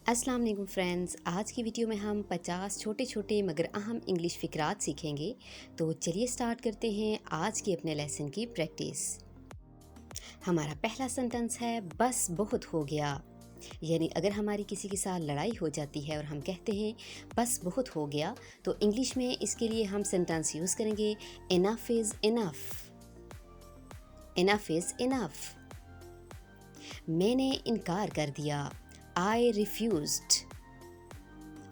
अस्सलाम वालेकुम फ्रेंड्स, आज की वीडियो में हम 50 छोटे छोटे मगर अहम इंग्लिश फ़िक्रात सीखेंगे। तो चलिए स्टार्ट करते हैं आज की अपने लेसन की प्रैक्टिस। हमारा पहला सेंटेंस है बस बहुत हो गया। यानी अगर हमारी किसी के साथ लड़ाई हो जाती है और हम कहते हैं बस बहुत हो गया, तो इंग्लिश में इसके लिए हम सेंटेंस यूज़ करेंगे enough is enough. Enough is enough. मैंने इनकार कर दिया। I refused.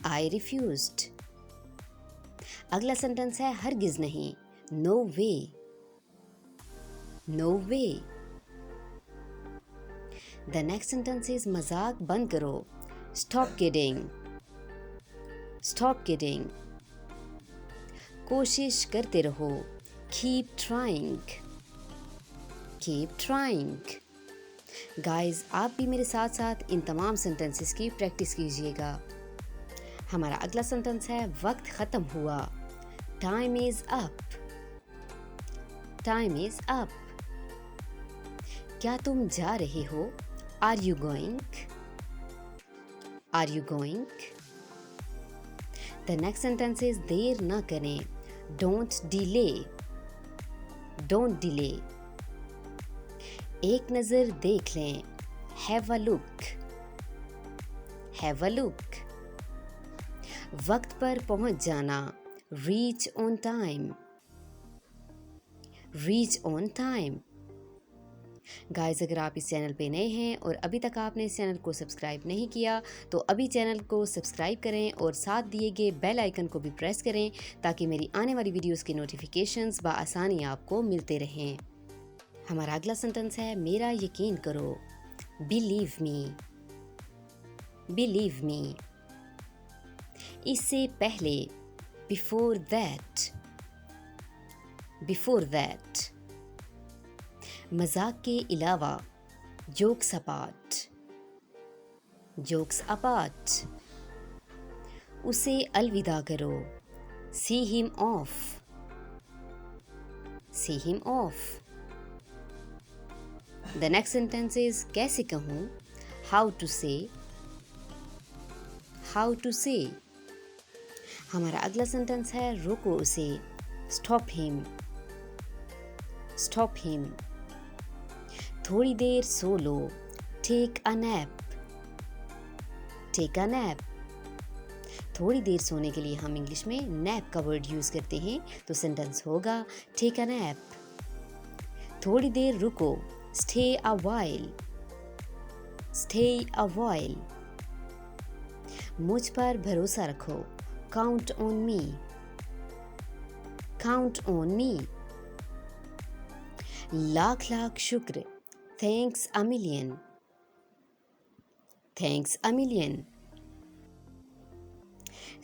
I refused. अगला सेंटेंस है हरगिज नहीं। No way. No way. The next sentence is मजाक बंद करो। Stop kidding. Stop kidding. कोशिश करते रहो। Keep trying. Keep trying. Guys, आप भी मेरे साथ साथ इन तमाम सेंटेंसेस की प्रैक्टिस कीजिएगा। हमारा अगला सेंटेंस है वक्त ख़त्म हुआ। Time is up. Time is up. क्या तुम जा रहे हो? Are you going? Are you going? The next sentence is देर ना करें। Don't delay. Don't delay. एक नज़र देख लें। Have a look. Have a look. वक्त पर पहुंच जाना। Reach on time. Reach on time. Guys, अगर आप इस चैनल पे नए हैं और अभी तक आपने इस चैनल को सब्सक्राइब नहीं किया, तो अभी चैनल को सब्सक्राइब करें और साथ दिए गए बेल आइकन को भी प्रेस करें ताकि मेरी आने वाली वीडियोस की नोटिफिकेशंस बआसानी आपको मिलते रहें। हमारा अगला सेंटेंस है मेरा यकीन करो। Believe me. Believe me. इससे पहले। Before that. Before that. मजाक के अलावा। Jokes apart. Jokes apart. उसे अलविदा करो। See him of. See him of. The next sentence is कैसे कहूँ? How to say. How to say. हमारा अगला सेंटेंस है रोको उसे। Stop him. Stop him. थोड़ी देर सो लो। Take a nap. Take a nap. थोड़ी देर सोने के लिए हम इंग्लिश में nap का वर्ड यूज़ करते हैं, तो सेंटेंस होगा Take a nap. थोड़ी देर रुको। Stay a while. Stay a while. मुझ पर भरोसा रखो। Count on me. Count on me. Lakh lakh शुक्र। Thanks a million. Thanks a million.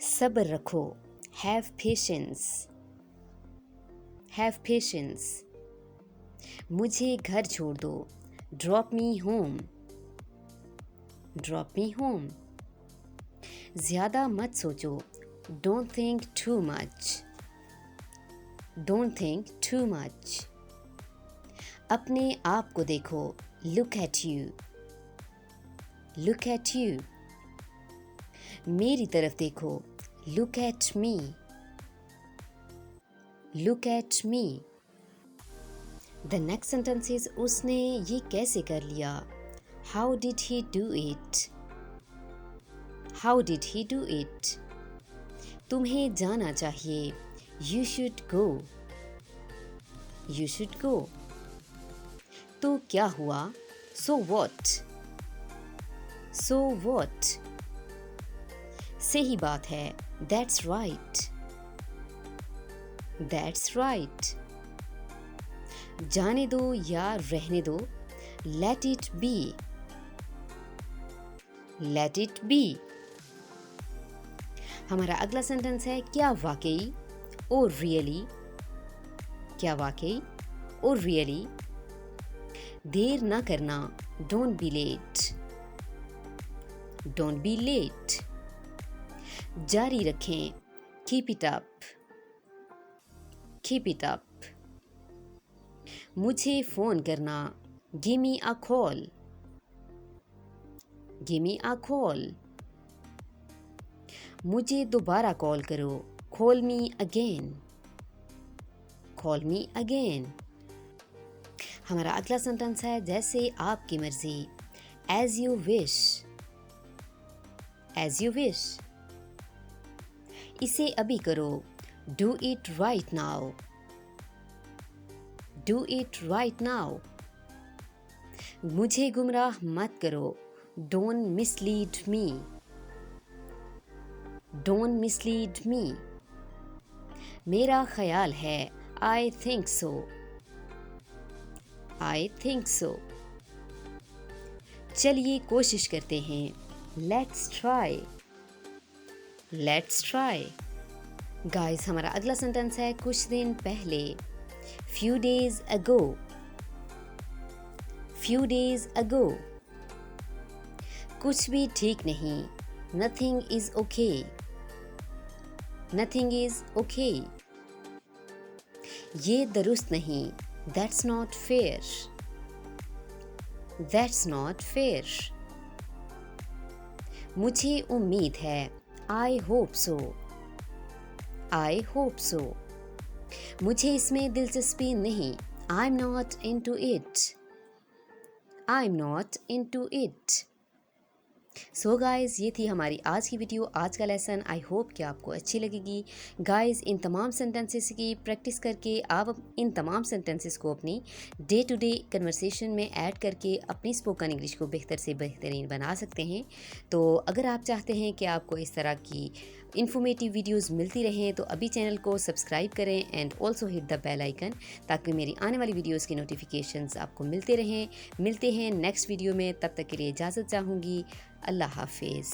सब्र रखो। Have patience. Have patience. मुझे घर छोड़ दो। Drop me home. Drop me home. ज़्यादा मत सोचो। Don't think too much. Don't think too much. अपने आप को देखो। Look at you. Look at you. मेरी तरफ देखो। Look at me. Look at me. The next sentence is उसने ये कैसे कर लिया? How did he do it? How did he do it? तुम्हें जाना चाहिए। You should go. You should go. तो क्या हुआ? So what? So what? सही बात है। That's right. That's right. जाने दो या रहने दो। Let it be. Let it be. हमारा अगला सेंटेंस है क्या वाकई? और रियली। क्या वाकई? और रियली। देर ना करना। Don't be late. Don't be late. जारी रखें। Keep it up. Keep it up. मुझे फ़ोन करना। Give me a call. Give me a call. मुझे दोबारा कॉल करो, call me again, call me again. हमारा अगला सेंटेंस है जैसे आपकी मर्जी, as you wish, as you wish. इसे अभी करो, do it right now, do it right now. मुझे गुमराह मत करो, don't mislead me, don't mislead me. मेरा ख्याल है, I think so, I think so. चलिए कोशिश करते हैं, let's try, let's try. Guys हमारा अगला सेंटेंस है कुछ दिन पहले, few days ago, few days ago. कुछ भी ठीक नहीं, nothing is okay, nothing is okay. ये दुरुस्त नहीं, that's not fair, that's not fair. मुझे उम्मीद है, I hope so, I hope so. मुझे इसमें दिलचस्पी नहीं, I am not into it, I am not into it. So guys ये थी हमारी आज की वीडियो, आज का लेसन। आई होप कि आपको अच्छी लगेगी। गाइज़ इन तमाम सेंटेंसेस की प्रैक्टिस करके आप इन तमाम सेंटेंसेस को अपनी डे टू डे कन्वर्सेशन में ऐड करके अपनी स्पोकन इंग्लिश को बेहतर से बेहतरीन बना सकते हैं। तो अगर आप चाहते हैं कि आपको इस तरह की इन्फॉर्मेटिव वीडियोस मिलती रहें तो अभी चैनल को सब्सक्राइब करें and also hit the bell icon, ताकि मेरी आने वाली वीडियोस की नोटिफिकेशंस आपको मिलते रहें। मिलते हैं नेक्स्ट वीडियो में, तब तक के लिए इजाज़त चाहूँगी। अल्लाह हाफिज़।